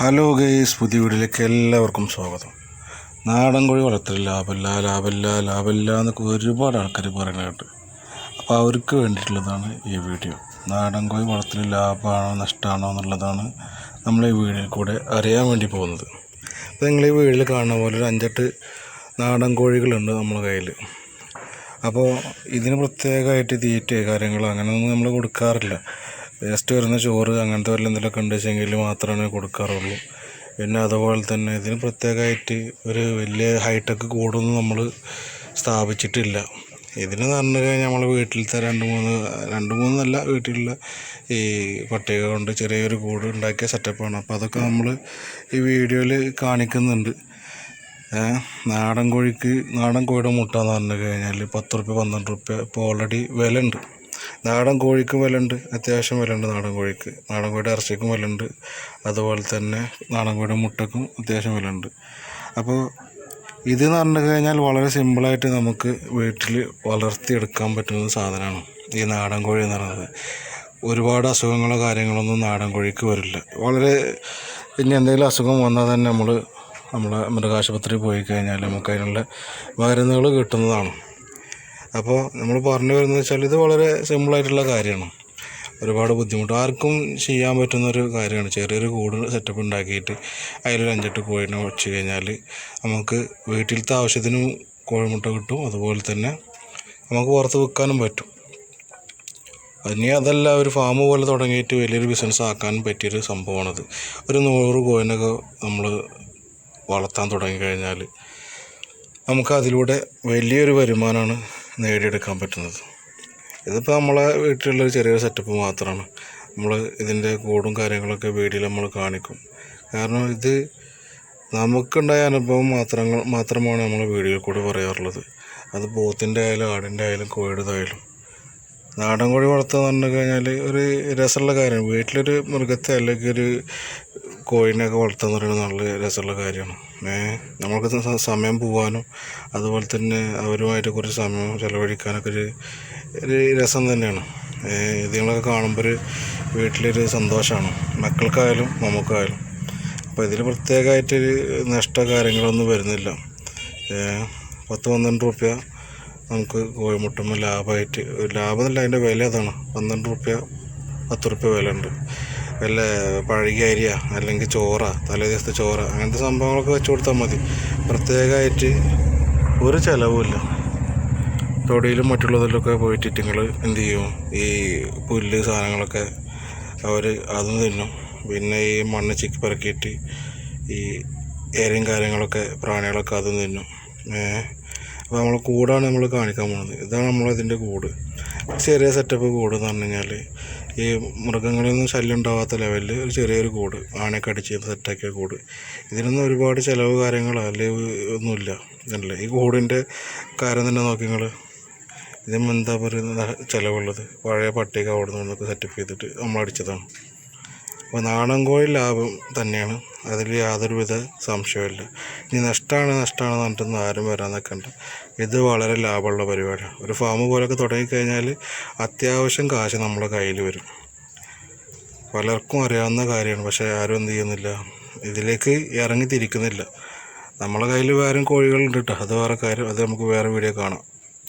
Hello guys, പുതിയ വീഡിയോയിലേക്ക് എല്ലാവർക്കും സ്വാഗതം. നാടൻ കോഴി വളർത്തൽ ലാഭമില്ല എന്നൊക്കെ ഒരുപാട് ആൾക്കാർ പറയുന്നത്. അപ്പോൾ അവർക്ക് വേണ്ടിയിട്ടുള്ളതാണ് ഈ വീഡിയോ. നാടൻ കോഴി വളർത്തൽ ലാഭമാണോ നഷ്ടമാണോ എന്നുള്ളതാണ് നമ്മൾ ഈ വീഡിയോയിൽ കൂടെ അറിയാൻ വേണ്ടി പോകുന്നത്. അപ്പോൾ നിങ്ങൾ ഈ വീഡിയോയിൽ കാണുന്ന പോലെ ഒരു 5-8 നാടൻ കോഴികളുണ്ട് നമ്മുടെ കയ്യിൽ. അപ്പോൾ ഇതിന് പ്രത്യേകമായിട്ട് തീറ്റ കാര്യങ്ങളോ അങ്ങനെയൊന്നും നമ്മൾ കൊടുക്കാറില്ല. വേസ്റ്റ് വരുന്ന ചോറ് അങ്ങനത്തെ വല്ല എന്തെങ്കിലുമൊക്കെ ഉണ്ടെങ്കിൽ മാത്രമേ കൊടുക്കാറുള്ളൂ. പിന്നെ അതുപോലെ തന്നെ ഇതിന് പ്രത്യേകമായിട്ട് ഒരു വലിയ ഹൈടെക് കൂടൊന്നും നമ്മൾ സ്ഥാപിച്ചിട്ടില്ല. ഇതിന് പറഞ്ഞു കഴിഞ്ഞാൽ നമ്മൾ വീട്ടിലത്തെ രണ്ട് മൂന്നല്ല വീട്ടിലുള്ള ഈ പട്ടിക കൊണ്ട് ചെറിയൊരു കൂട് ഉണ്ടാക്കിയ സെറ്റപ്പാണ്. അപ്പോൾ അതൊക്കെ നമ്മൾ ഈ വീഡിയോയിൽ കാണിക്കുന്നുണ്ട്. നാടൻ കോഴിയുടെ മുട്ട എന്ന് പറഞ്ഞു കഴിഞ്ഞാൽ 10 റുപ്യ 12 റുപ്യ ഇപ്പോൾ ഓൾറെഡി വില ഉണ്ട്. നാടൻ കോഴിക്കും വില ഉണ്ട്, അത്യാവശ്യം വില ഉണ്ട്. നാടൻ കോഴിയുടെ ഇറച്ചിക്കും വില ഉണ്ട്. അതുപോലെ തന്നെ നാടൻ കോഴിയുടെ മുട്ടക്കും അത്യാവശ്യം വില ഉണ്ട്. അപ്പോൾ ഇതെന്ന് പറഞ്ഞു കഴിഞ്ഞാൽ വളരെ സിമ്പിളായിട്ട് നമുക്ക് വീട്ടിൽ വളർത്തിയെടുക്കാൻ പറ്റുന്ന സാധനമാണ് ഈ നാടൻ കോഴി എന്ന് പറയുന്നത്. ഒരുപാട് അസുഖങ്ങളോ കാര്യങ്ങളൊന്നും നാടൻ കോഴിക്ക് വരില്ല. ഇനി എന്തെങ്കിലും അസുഖം വന്നാൽ തന്നെ നമ്മളെ മൃഗാശുപത്രിയിൽ പോയി കഴിഞ്ഞാൽ നമുക്ക് അതിനുള്ള മരുന്നുകൾ കിട്ടുന്നതാണ്. അപ്പോൾ നമ്മൾ പറഞ്ഞു വരുന്നത് വെച്ചാൽ ഇത് വളരെ സിമ്പിളായിട്ടുള്ള കാര്യമാണ്. ഒരുപാട് ബുദ്ധിമുട്ട് ആർക്കും ചെയ്യാൻ പറ്റുന്നൊരു കാര്യമാണ്. ചെറിയൊരു കൂട് സെറ്റപ്പ് ഉണ്ടാക്കിയിട്ട് അതിലൊരു 5-8 കോഴിനെ വെച്ച് കഴിഞ്ഞാൽ നമുക്ക് വീട്ടിലത്തെ ആവശ്യത്തിന് കോഴിമുട്ട കിട്ടും. അതുപോലെ തന്നെ നമുക്ക് പുറത്ത് വിൽക്കാനും പറ്റും. ഇനി അതല്ല, ഒരു ഫാം പോലെ തുടങ്ങിയിട്ട് വലിയൊരു ബിസിനസ് ആക്കാനും പറ്റിയൊരു സംഭവമാണത്. ഒരു 100 കോഴിനൊക്കെ നമ്മൾ വളർത്താൻ തുടങ്ങിക്കഴിഞ്ഞാൽ നമുക്ക് അതിലൂടെ വലിയൊരു വരുമാനമാണ് നേടിയെടുക്കാൻ പറ്റുന്നത്. ഇതിപ്പോൾ നമ്മളെ വീട്ടിലുള്ളൊരു ചെറിയൊരു സെറ്റപ്പ് മാത്രമാണ്. നമ്മൾ ഇതിൻ്റെ കൂടും കാര്യങ്ങളൊക്കെ വീഡിയോയിൽ നമ്മൾ കാണിക്കും. കാരണം ഇത് നമുക്കുണ്ടായ അനുഭവം മാത്രമാണ് നമ്മൾ വീഡിയോയിൽ കൂടെ പറയാറുള്ളത്. അത് പോത്തിൻ്റെ ആയാലും ആടിൻ്റെ ആയാലും കോഴിയുടേതായാലും. നാടൻ കോഴി വളർത്തുക എന്ന് പറഞ്ഞു കഴിഞ്ഞാൽ ഒരു രസമുള്ള കാര്യമാണ്. വീട്ടിലൊരു മൃഗത്തെ അല്ലെങ്കിൽ ഒരു കോഴിനെയൊക്കെ വളർത്തുക എന്ന് പറയുന്നത് നല്ല രസമുള്ള കാര്യമാണ്. നമ്മൾക്ക് സമയം പോകാനും അതുപോലെ തന്നെ അവരുമായിട്ട് കുറച്ച് സമയം ചിലവഴിക്കാനൊക്കെ ഒരു രസം തന്നെയാണ്. ഇതുങ്ങളൊക്കെ കാണുമ്പോൾ വീട്ടിലൊരു സന്തോഷമാണ്, മക്കൾക്കായാലും നമുക്കായാലും. അപ്പോൾ ഇതിൽ പ്രത്യേകമായിട്ടൊരു കാര്യങ്ങളൊന്നും വരുന്നില്ല. 10-12 റുപ്യ നമുക്ക് കോഴിമുട്ടമ്മ ലാഭമല്ല, അതിൻ്റെ വില അതാണ്. 12 റുപ്യ 10 റുപ്യ വില ഉണ്ട്. വല്ല പഴകിയ അരിയ അല്ലെങ്കിൽ തലേ ദിവസത്തെ ചോറ അങ്ങനത്തെ സംഭവങ്ങളൊക്കെ വെച്ച് കൊടുത്താൽ മതി. പ്രത്യേകമായിട്ട് ഒരു ചിലവുമില്ല. തൊടിയിലും മറ്റുള്ളതിലൊക്കെ പോയിട്ട് നിങ്ങൾ എന്ത് ചെയ്യും, ഈ പുല്ല് സാധനങ്ങളൊക്കെ അതും തിന്നും. പിന്നെ ഈ മണ്ണ് ചിക്കി പറക്കിയിട്ട് ഈ ഇരയും കാര്യങ്ങളൊക്കെ പ്രാണികളൊക്കെ അതും തിന്നും. അപ്പോൾ നമ്മൾ കൂടാണ് നമ്മൾ കാണിക്കാൻ പോകുന്നത്. ഇതാണ് നമ്മളതിൻ്റെ കൂട്. ചെറിയ സെറ്റപ്പ് കൂട് എന്ന് പറഞ്ഞു കഴിഞ്ഞാൽ ഈ മൃഗങ്ങളൊന്നും ശല്യം ഉണ്ടാവാത്ത ലെവലിൽ ഒരു ചെറിയൊരു കൂട് ആണയൊക്കെ അടിച്ച് സെറ്റാക്കിയ കൂട്. ഇതിനൊന്നും ഒരുപാട് ചിലവ് കാര്യങ്ങളോ അല്ലെങ്കിൽ ഒന്നുമില്ല. അല്ലേ, ഈ കൂടിൻ്റെ കാര്യം തന്നെ നോക്കി നിങ്ങൾ. ഇതിന് എന്താ പറയുന്ന ചിലവുള്ളത്? പഴയ പട്ടിക അവിടെ നിന്നൊക്കെ സെറ്റപ്പ് ചെയ്തിട്ട് നമ്മൾ അടിച്ചതാണ്. അപ്പോൾ നാടൻ കോഴി ലാഭം തന്നെയാണ്, അതിൽ യാതൊരുവിധ സംശയമില്ല. ഇനി നഷ്ടമാണ് പറഞ്ഞിട്ടൊന്നും ആരും വരാൻ നിൽക്കണ്ട. ഇത് വളരെ ലാഭമുള്ള പരിപാടിയാണ്. ഒരു ഫാം പോലൊക്കെ തുടങ്ങിക്കഴിഞ്ഞാൽ അത്യാവശ്യം കാശ് നമ്മുടെ കയ്യിൽ വരും. പലർക്കും അറിയാവുന്ന കാര്യമാണ്, പക്ഷേ ആരും എന്ത് ചെയ്യുന്നില്ല, ഇതിലേക്ക് ഇറങ്ങി തിരിക്കുന്നില്ല. നമ്മളെ കയ്യിൽ വേറെ കോഴികളുണ്ട് കേട്ടോ, അത് വേറെ കാര്യം. അത് നമുക്ക് വേറെ വീഡിയോ കാണാം.